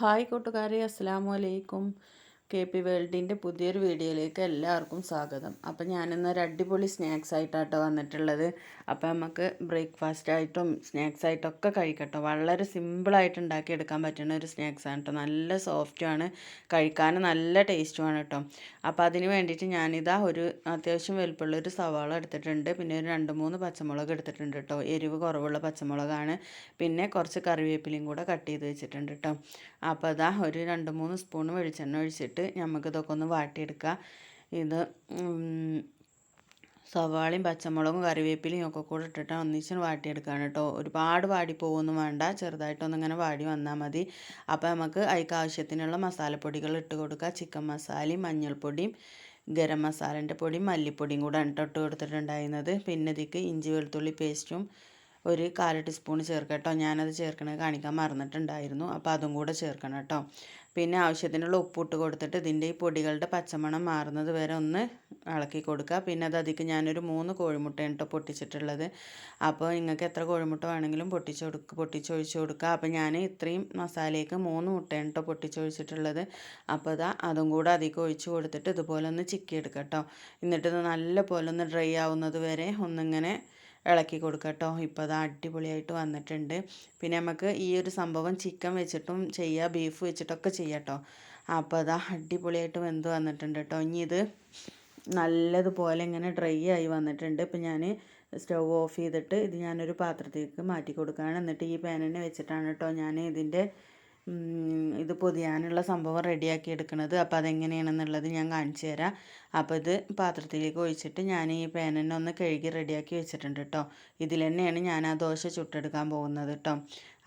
Hi കൂട്ടുകാരെ, അസ്സലാമു അലൈക്കും. കെ പി വേൾഡിൻ്റെ പുതിയൊരു വീഡിയോയിലേക്ക് എല്ലാവർക്കും സ്വാഗതം. അപ്പം ഞാനിന്നൊരു അടിപൊളി സ്നാക്സ് ആയിട്ടാട്ടോ വന്നിട്ടുള്ളത്. അപ്പം നമുക്ക് ബ്രേക്ക്ഫാസ്റ്റ് ആയിട്ടും സ്നാക്സ് ആയിട്ടൊക്കെ കഴിക്കട്ടോ. വളരെ സിമ്പിളായിട്ട് ഉണ്ടാക്കിയെടുക്കാൻ പറ്റുന്ന ഒരു സ്നാക്സാണ് കേട്ടോ. നല്ല സോഫ്റ്റുമാണ്, കഴിക്കാൻ നല്ല ടേസ്റ്റുമാണ് കേട്ടോ. അപ്പോൾ അതിന് വേണ്ടിയിട്ട് ഞാനിതാ ഒരു അത്യാവശ്യം വലുപ്പമുള്ള ഒരു സവാള എടുത്തിട്ടുണ്ട്. പിന്നെ ഒരു 2-3 പച്ചമുളക് എടുത്തിട്ടുണ്ട് കേട്ടോ. എരിവ് കുറവുള്ള പച്ചമുളകാണ്. പിന്നെ കുറച്ച് കറിവേപ്പിലയും കൂടെ കട്ട് ചെയ്ത് വെച്ചിട്ടുണ്ട് കേട്ടോ. അപ്പോൾ അതാ ഒരു 2-3 സ്പൂൺ വെളിച്ചെണ്ണ ഒഴിച്ചിട്ട് നമുക്കിതൊക്കെ ഒന്ന് വാട്ടിയെടുക്കാം. ഇത് സവാളയും പച്ചമുളകും കറിവേപ്പിലയും ഒക്കെ കൂടെ ഇട്ടിട്ട് ഒന്നിച്ച് വാട്ടിയെടുക്കുകയാണ് കേട്ടോ. ഒരുപാട് വാടി പോകുമൊന്നും വേണ്ട, ചെറുതായിട്ടൊന്നിങ്ങനെ വാടി വന്നാൽ മതി. അപ്പോൾ നമുക്ക് അതിക്ക് ആവശ്യത്തിനുള്ള മസാലപ്പൊടികൾ ഇട്ട് കൊടുക്കുക. ചിക്കൻ മസാലയും മഞ്ഞൾപ്പൊടിയും ഗരം മസാലേൻ്റെ പൊടിയും മല്ലിപ്പൊടിയും കൂടെ ഇട്ട് കൊടുത്തിട്ടുണ്ടായിരുന്നത്. പിന്നെ ഇതിക്ക് ഇഞ്ചി വെളുത്തുള്ളി പേസ്റ്റും ഒരു 1/4 ടീസ്പൂൺ ചേർക്കാം കേട്ടോ. ഞാനത് ചേർക്കണത് കാണിക്കാൻ മറന്നിട്ടുണ്ടായിരുന്നു, അപ്പോൾ അതും കൂടെ ചേർക്കണം കേട്ടോ. പിന്നെ ആവശ്യത്തിനുള്ള ഉപ്പിട്ട് കൊടുത്തിട്ട് ഇതിൻ്റെ ഈ പൊടികളുടെ പച്ചമണം മാറുന്നത് വരെ ഒന്ന് ഇളക്കി കൊടുക്കുക. പിന്നെ അതിലേക്ക് ഞാനൊരു 3 കോഴിമുട്ടയാണ് കേട്ടോ പൊട്ടിച്ചിട്ടുള്ളത്. അപ്പോൾ നിങ്ങൾക്ക് എത്ര കോഴിമുട്ട വേണമെങ്കിലും പൊട്ടിച്ചൊഴിച്ച് കൊടുക്കുക. അപ്പോൾ ഞാൻ ഇത്രയും മസാലയ്ക്ക് 3 മുട്ടയാണ് കേട്ടോ പൊട്ടിച്ചൊഴിച്ചിട്ടുള്ളത്. അപ്പോൾ അതും കൂടെ അതിലേക്ക് ഒഴിച്ച് കൊടുത്തിട്ട് ഇതുപോലെ ഒന്ന് ചിക്കി എടുക്കാം കേട്ടോ. എന്നിട്ട് നല്ല പോലെ ഒന്ന് ഡ്രൈ ആവുന്നത് വരെ ഒന്നിങ്ങനെ ഇളക്കി കൊടുക്കുക കേട്ടോ. ഇപ്പോൾ അത് അടിപൊളിയായിട്ട് വന്നിട്ടുണ്ട്. പിന്നെ നമുക്ക് ഈ ഒരു സംഭവം ചിക്കൻ വെച്ചിട്ടും ചെയ്യാം, ബീഫ് വെച്ചിട്ടൊക്കെ ചെയ്യാം കേട്ടോ. അപ്പോൾ അടിപൊളിയായിട്ട് വെന്ത് വന്നിട്ടുണ്ട് കേട്ടോ. ഇനി ഇത് നല്ലതുപോലെ ഇങ്ങനെ ഡ്രൈ ആയി വന്നിട്ടുണ്ട്. ഇപ്പം ഞാൻ സ്റ്റൗ ഓഫ് ചെയ്തിട്ട് ഇത് ഞാനൊരു പാത്രത്തിലേക്ക് മാറ്റി കൊടുക്കുകയാണ്. എന്നിട്ട് ഈ പാനിനെ വെച്ചിട്ടാണ് കേട്ടോ ഞാൻ ഇതിൻ്റെ ഇത് പൊതിയാനുള്ള സംഭവം റെഡിയാക്കി എടുക്കുന്നത്. അപ്പോൾ അതെങ്ങനെയാണെന്നുള്ളത് ഞാൻ കാണിച്ചു തരാം. അപ്പോൾ ഇത് പാത്രത്തിലേക്ക് ഒഴിച്ചിട്ട് ഞാൻ ഈ പാനിനെ ഒന്ന് കഴുകി റെഡിയാക്കി വെച്ചിട്ടുണ്ട് കേട്ടോ. ഇതിൽ തന്നെയാണ് ഞാൻ ആ ദോശ ചുട്ടെടുക്കാൻ പോകുന്നത് കേട്ടോ.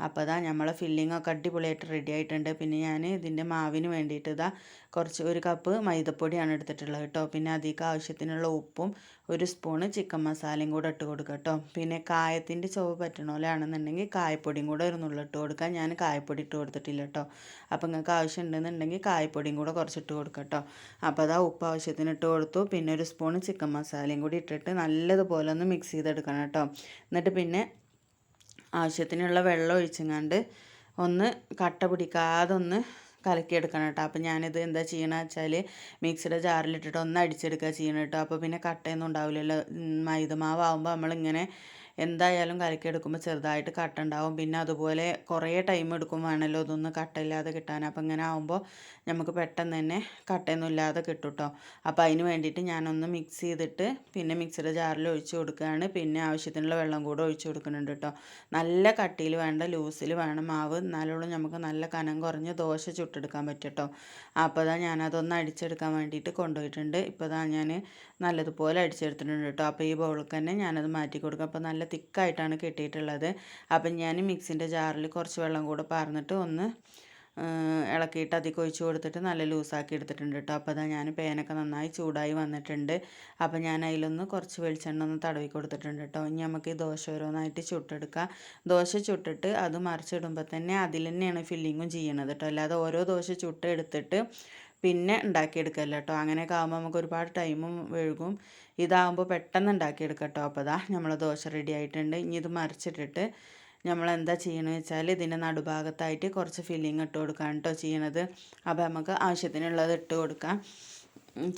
അപ്പോൾ നമ്മളെ ഫില്ലിങ്ങൊക്കെ അടിപൊളിയായിട്ട് റെഡി ആയിട്ടുണ്ട്. പിന്നെ ഞാൻ ഇതിൻ്റെ മാവിന് വേണ്ടിയിട്ട് കുറച്ച് 1 കപ്പ് മൈദപ്പൊടിയാണ് എടുത്തിട്ടുള്ളത് കേട്ടോ. പിന്നെ അതിലേക്ക് ആവശ്യത്തിനുള്ള ഉപ്പും 1 സ്പൂണ് ചിക്കൻ മസാലയും കൂടെ ഇട്ട് കൊടുക്കുക കേട്ടോ. പിന്നെ കായത്തിൻ്റെ ചുവ പറ്റണ പോലെയാണെന്നുണ്ടെങ്കിൽ കായപ്പൊടിയും കൂടെ ഒരു നുള്ളിട്ട് കൊടുക്കുക. ഞാൻ കായപ്പൊടി ഇട്ട് കൊടുത്തിട്ടില്ല കേട്ടോ. അപ്പോൾ നിങ്ങൾക്ക് ആവശ്യം ഉണ്ടെന്നുണ്ടെങ്കിൽ കായപ്പൊടിയും കൂടെ കുറച്ചിട്ട് കൊടുക്കുക കേട്ടോ. അപ്പോൾ ഉപ്പ് ആവശ്യത്തിന് ഇട്ട് കൊടുത്തു. പിന്നെ 1 സ്പൂണ് ചിക്കൻ മസാലയും കൂടി ഇട്ടിട്ട് നല്ലതുപോലെ ഒന്ന് മിക്സ് ചെയ്തെടുക്കണം കേട്ടോ. എന്നിട്ട് പിന്നെ ആവശ്യത്തിനുള്ള വെള്ളം ഒഴിച്ചങ്ങാണ്ട് ഒന്ന് കട്ട പിടിക്കാതെ ഒന്ന് കലക്കിയെടുക്കണം കേട്ടോ. അപ്പോൾ ഞാനിത് എന്താ ചെയ്യണമെന്ന് വെച്ചാൽ മിക്സിയുടെ ജാറിലിട്ടിട്ട് ഒന്ന് അടിച്ചെടുക്കുക ചെയ്യണം കേട്ടോ. അപ്പോൾ പിന്നെ കട്ടയൊന്നും ഉണ്ടാവില്ലല്ലോ. മൈദമാവാകുമ്പോൾ നമ്മളിങ്ങനെ എന്തായാലും കലക്കിയെടുക്കുമ്പോൾ ചെറുതായിട്ട് കട്ട ഉണ്ടാവും. പിന്നെ അതുപോലെ കുറേ ടൈം എടുക്കും വേണമല്ലോ ഇതൊന്ന് കട്ടയില്ലാതെ കിട്ടാൻ. അപ്പോൾ ഇങ്ങനെ ആകുമ്പോൾ നമുക്ക് പെട്ടെന്ന് തന്നെ കട്ടയൊന്നും ഇല്ലാതെ കിട്ടും കേട്ടോ. അപ്പോൾ അതിന് വേണ്ടിയിട്ട് ഞാനൊന്ന് മിക്സ് ചെയ്തിട്ട് പിന്നെ മിക്സിയുടെ ജാറിൽ ഒഴിച്ച് കൊടുക്കുകയാണ്. പിന്നെ ആവശ്യത്തിനുള്ള വെള്ളം കൂടെ ഒഴിച്ച് കൊടുക്കുന്നുണ്ട് കേട്ടോ. നല്ല കട്ടിയിൽ വേണ്ട, ലൂസിൽ വേണം മാവ്, എന്നാലുള്ള നമുക്ക് നല്ല കനം കുറഞ്ഞ് ദോശ ചുട്ടെടുക്കാൻ പറ്റും കേട്ടോ. അപ്പോൾ ഞാനതൊന്ന് അടിച്ചെടുക്കാൻ വേണ്ടിയിട്ട് കൊണ്ടുപോയിട്ടുണ്ട്. ഇപ്പോൾ ഞാൻ നല്ലതുപോലെ അടിച്ചെടുത്തിട്ടുണ്ട് കേട്ടോ. അപ്പോൾ ഈ ബൗളിൽ തന്നെ ഞാനത് മാറ്റി കൊടുക്കാം. അപ്പോൾ നല്ല തിക്കായിട്ടാണ് കിട്ടിയിട്ടുള്ളത്. അപ്പം ഞാൻ മിക്സിൻ്റെ ജാറിൽ കുറച്ച് വെള്ളം കൂടെ പാർന്നിട്ട് ഒന്ന് ഇളക്കിയിട്ട് അതിൽ ഒഴിച്ച് കൊടുത്തിട്ട് നല്ല ലൂസാക്കി എടുത്തിട്ടുണ്ട് കേട്ടോ. അപ്പോൾ ഞാൻ പാനൊക്കെ നന്നായി ചൂടായി വന്നിട്ടുണ്ട്. അപ്പോൾ ഞാൻ അതിലൊന്ന് കുറച്ച് വെളിച്ചെണ്ണ ഒന്ന് തടവി കൊടുത്തിട്ടുണ്ട് കേട്ടോ. ഇനി നമുക്ക് ഈ ദോശ ഓരോന്നായിട്ട് ചുട്ടെടുക്കാം. ദോശ ചുട്ടിട്ട് അത് മറിച്ചിടുമ്പോൾ തന്നെ അതിൽ തന്നെയാണ് ഫില്ലിങ്ങും ചെയ്യണത് കേട്ടോ. അല്ലാതെ ഓരോ ദോശ ചുട്ടെടുത്തിട്ട് പിന്നെ ഉണ്ടാക്കിയെടുക്കല്ല കേട്ടോ. അങ്ങനെയൊക്കെ ആകുമ്പോൾ നമുക്ക് ഒരുപാട് ടൈമും വഴുകും. ഇതാകുമ്പോൾ പെട്ടെന്ന് ഉണ്ടാക്കിയെടുക്കാം കേട്ടോ. അപ്പോൾ നമ്മളെ ദോശ റെഡി ആയിട്ടുണ്ട്. ഇനി ഇത് മറിച്ചിട്ടിട്ട് നമ്മളെന്താ ചെയ്യണമെന്ന് വെച്ചാൽ ഇതിൻ്റെ നടുഭാഗത്തായിട്ട് കുറച്ച് ഫില്ലിങ് ഇട്ട് കൊടുക്കുകയാണ് കേട്ടോ ചെയ്യണത്. അപ്പോൾ നമുക്ക് ആവശ്യത്തിനുള്ളത് ഇട്ട് കൊടുക്കാം.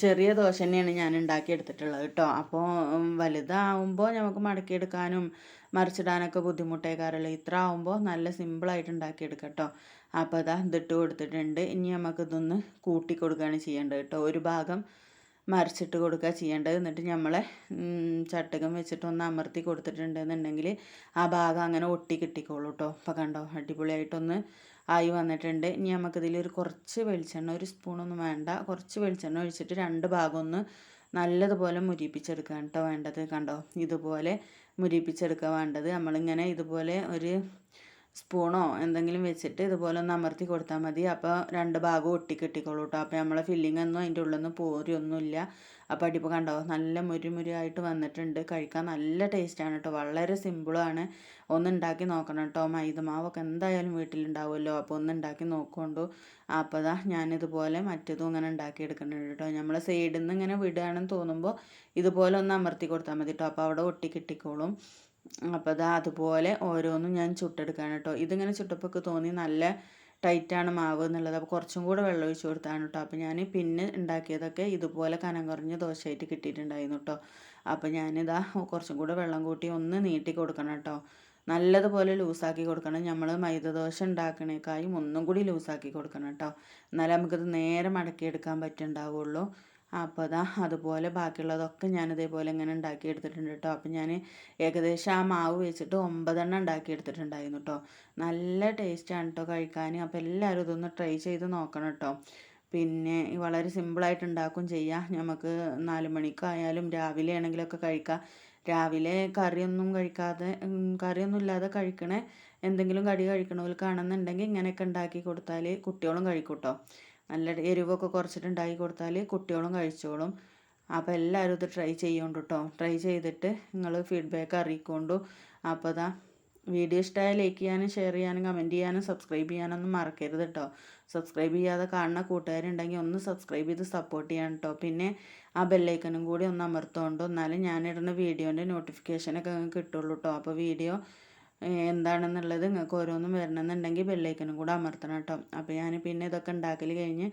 ചെറിയ ദോശ തന്നെയാണ് ഞാൻ ഉണ്ടാക്കിയെടുത്തിട്ടുള്ളത് കേട്ടോ. അപ്പോൾ വലുതാവുമ്പോൾ നമുക്ക് മടക്കിയെടുക്കാനും മറിച്ചിടാനൊക്കെ ബുദ്ധിമുട്ടേക്കാറല്ലോ. ഇത്ര ആകുമ്പോൾ നല്ല സിമ്പിളായിട്ട് ഉണ്ടാക്കിയെടുക്കാം കേട്ടോ. അപ്പോൾ ഇതിട്ട് കൊടുത്തിട്ടുണ്ട്. ഇനി നമുക്കിതൊന്ന് കൂട്ടി കൊടുക്കുകയാണ് ചെയ്യേണ്ടത് കേട്ടോ. ഒരു ഭാഗം മറിച്ചിട്ട് കൊടുക്കുക ചെയ്യേണ്ടത്. എന്നിട്ട് നമ്മളെ ചട്ടകം വെച്ചിട്ടൊന്ന് അമർത്തി കൊടുത്തിട്ടുണ്ടെന്നുണ്ടെങ്കിൽ ആ ഭാഗം അങ്ങനെ ഒട്ടി കിട്ടിക്കോളൂ കേട്ടോ. അപ്പോൾ കണ്ടോ, അടിപൊളിയായിട്ടൊന്ന് ആയി വന്നിട്ടുണ്ട്. ഇനി നമുക്കിതിലൊരു കുറച്ച് വെളിച്ചെണ്ണ, 1 സ്പൂണൊന്നും വേണ്ട, കുറച്ച് വെളിച്ചെണ്ണ ഒഴിച്ചിട്ട് 2 ഭാഗം ഒന്ന് നല്ലതുപോലെ മുരിപ്പിച്ചെടുക്കാൻ കേട്ടോ വേണ്ടത്. കണ്ടോ, ഇതുപോലെ മുരിപ്പിച്ചെടുക്കുക വേണ്ടത്. നമ്മളിങ്ങനെ ഇതുപോലെ ഒരു സ്പൂണോ എന്തെങ്കിലും വെച്ചിട്ട് ഇതുപോലെ ഒന്ന് അമർത്തി കൊടുത്താൽ മതി. അപ്പോൾ 2 ഭാഗവും ഒട്ടിക്കെട്ടിക്കോളൂ കേട്ടോ. അപ്പോൾ നമ്മളെ ഫില്ലിംഗ് ഒന്നും അതിൻ്റെ ഉള്ളിൽ നിന്ന് പോരൊന്നുമില്ല. അപ്പോൾ അടിപ്പോൾ കണ്ടോ, നല്ല മുരിമുരിയായിട്ട് വന്നിട്ടുണ്ട്. കഴിക്കാൻ നല്ല ടേസ്റ്റാണ് കേട്ടോ. വളരെ സിമ്പിളാണ്. ഒന്ന് ഉണ്ടാക്കി നോക്കണം കേട്ടോ. മൈദമാവൊക്കെ എന്തായാലും വീട്ടിലുണ്ടാവുമല്ലോ. അപ്പോൾ ഒന്ന് ഉണ്ടാക്കി നോക്കൊണ്ടു. അപ്പോൾ ഞാനിതുപോലെ മറ്റതും ഇങ്ങനെ ഉണ്ടാക്കിയെടുക്കുന്നുണ്ട് കേട്ടോ. നമ്മൾ സൈഡിൽ നിന്ന് ഇങ്ങനെ വിടുകയാണെന്ന് തോന്നുമ്പോൾ ഇതുപോലെ ഒന്ന് അമർത്തി കൊടുത്താൽ മതി കേട്ടോ. അപ്പോൾ അവിടെ ഒട്ടിക്കിട്ടിക്കോളും. അപ്പോൾ അതുപോലെ ഓരോന്നും ഞാൻ ചുട്ടെടുക്കുകയാണ് കേട്ടോ. ഇതിങ്ങനെ ചുട്ടപ്പോൾ തോന്നി നല്ല ടൈറ്റാണ് മാവ് എന്നുള്ളത്. അപ്പോൾ കുറച്ചും കൂടെ വെള്ളം ഒഴിച്ച് കൊടുത്താണ് കേട്ടോ. അപ്പോൾ ഞാൻ പിന്നെ ഉണ്ടാക്കിയതൊക്കെ ഇതുപോലെ കനം കുറഞ്ഞ ദോശയായിട്ട് കിട്ടിയിട്ടുണ്ടായിരുന്നു കേട്ടോ. അപ്പോൾ ഞാനിതാ കുറച്ചും കൂടെ വെള്ളം കൂട്ടി ഒന്ന് നീട്ടി കൊടുക്കണം കേട്ടോ. നല്ലതുപോലെ ലൂസാക്കി കൊടുക്കണം. നമ്മൾ മൈദ ദോശ ഉണ്ടാക്കണേക്കായും ഒന്നും കൂടി ലൂസാക്കി കൊടുക്കണം കേട്ടോ. എന്നാലേ നമുക്കിത് നേരെ മടക്കിയെടുക്കാൻ പറ്റുന്നുണ്ടാവുള്ളൂ. അപ്പോൾ അതാ അതുപോലെ ബാക്കിയുള്ളതൊക്കെ ഞാൻ ഇതേപോലെ ഇങ്ങനെ ഉണ്ടാക്കി എടുത്തിട്ടുണ്ട് കേട്ടോ. അപ്പം ഞാൻ ഏകദേശം ആ മാവ് വെച്ചിട്ട് 9 എണ്ണം ഉണ്ടാക്കി എടുത്തിട്ടുണ്ടായിരുന്നു കേട്ടോ. നല്ല ടേസ്റ്റാണ് കേട്ടോ കഴിക്കാൻ. അപ്പോൾ എല്ലാവരും ഇതൊന്ന് ട്രൈ ചെയ്ത് നോക്കണം കേട്ടോ. പിന്നെ വളരെ സിമ്പിളായിട്ട് ഉണ്ടാക്കും ചെയ്യാം. നമുക്ക് 4 മണിക്കായാലും രാവിലെ ആണെങ്കിലൊക്കെ കഴിക്കാം. രാവിലെ കറിയൊന്നും കഴിക്കാതെ കറിയൊന്നും ഇല്ലാതെ കഴിക്കണേ എന്തെങ്കിലും കടി കഴിക്കണവർക്കാണെന്നുണ്ടെങ്കിൽ ഇങ്ങനെയൊക്കെ ഉണ്ടാക്കി കൊടുത്താൽ കുട്ടികളും കഴിക്കും കേട്ടോ. നല്ല എരിവൊക്കെ കുറച്ചിട്ടുണ്ടാക്കി കൊടുത്താൽ കുട്ടികളും കഴിച്ചോളും. അപ്പോൾ എല്ലാവരും ഇത് ട്രൈ ചെയ്യുന്നുണ്ട് കേട്ടോ. ട്രൈ ചെയ്തിട്ട് നിങ്ങൾ ഫീഡ്ബാക്ക് അറിയിക്കൊണ്ടു. അപ്പോൾ അതാ വീഡിയോ ഇഷ്ടമായ ലൈക്ക് ചെയ്യാനും ഷെയർ ചെയ്യാനും കമൻറ്റ് ചെയ്യാനും സബ്സ്ക്രൈബ് ചെയ്യാനൊന്നും മറക്കരുത് കേട്ടോ. സബ്സ്ക്രൈബ് ചെയ്യാതെ കാണുന്ന കൂട്ടുകാരുണ്ടെങ്കിൽ ഒന്ന് സബ്സ്ക്രൈബ് ചെയ്ത് സപ്പോർട്ട് ചെയ്യാൻ കേട്ടോ. പിന്നെ ആ ബെല്ലൈക്കനും കൂടി ഒന്ന് അമർത്തുകൊണ്ടു. എന്നാലും ഞാനിടുന്ന വീഡിയോൻ്റെ നോട്ടിഫിക്കേഷനൊക്കെ നിങ്ങൾക്ക് കിട്ടുള്ളൂ കേട്ടോ. അപ്പോൾ വീഡിയോ എന്താണെന്നുള്ളത് നിങ്ങൾക്ക് ഓരോന്നും വരണമെന്നുണ്ടെങ്കിൽ ബെല്ലൈക്കനും കൂടെ അമർത്തണം കേട്ടോ. അപ്പോൾ ഞാൻ പിന്നെ ഇതൊക്കെ ഉണ്ടാക്കൽ കഴിഞ്ഞ്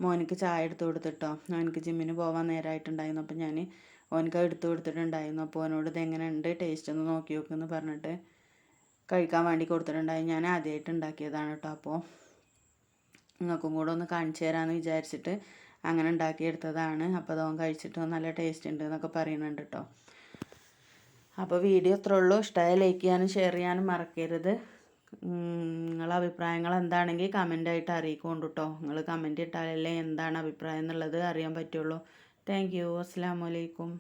മോനിക്ക് ചായ എടുത്ത് കൊടുത്തിട്ടോ. മോനിക്ക് ജിമ്മിന് പോകാൻ നേരമായിട്ടുണ്ടായിരുന്നു. അപ്പോൾ ഞാൻ ഓനിക്ക് എടുത്ത് കൊടുത്തിട്ടുണ്ടായിരുന്നു. അപ്പോൾ ഓനോട് ഇതെങ്ങനെ ഉണ്ട് ടേസ്റ്റ് ഒന്ന് നോക്കി നോക്കുമെന്ന് പറഞ്ഞിട്ട് കഴിക്കാൻ വേണ്ടി കൊടുത്തിട്ടുണ്ടായി. ഞാൻ ആദ്യമായിട്ട് ഉണ്ടാക്കിയതാണ് കേട്ടോ. അപ്പോൾ നിങ്ങൾക്കും കൂടെ ഒന്ന് കാണിച്ചു തരാമെന്ന് വിചാരിച്ചിട്ട് അങ്ങനെ ഉണ്ടാക്കിയെടുത്തതാണ്. അപ്പോൾ അതോൻ കഴിച്ചിട്ട് നല്ല ടേസ്റ്റ് ഉണ്ട് എന്നൊക്കെ പറയുന്നുണ്ട് കേട്ടോ. അപ്പോൾ വീഡിയോ ഇത്രേ ഉള്ളൂ. ഇഷ്ടമായ ലൈക്ക് ചെയ്യാനും ഷെയർ ചെയ്യാനും മറക്കരുത്. നിങ്ങളെ അഭിപ്രായങ്ങൾ എന്താണെങ്കിൽ കമൻ്റായിട്ട് അറിയിക്കൊണ്ട് കേട്ടോ. നിങ്ങൾ കമൻ്റ് ഇട്ടാലല്ലേ എന്താണ് അഭിപ്രായം എന്നുള്ളത് അറിയാൻ പറ്റുള്ളൂ. Thank you. അസ്സലാമു അലൈക്കും.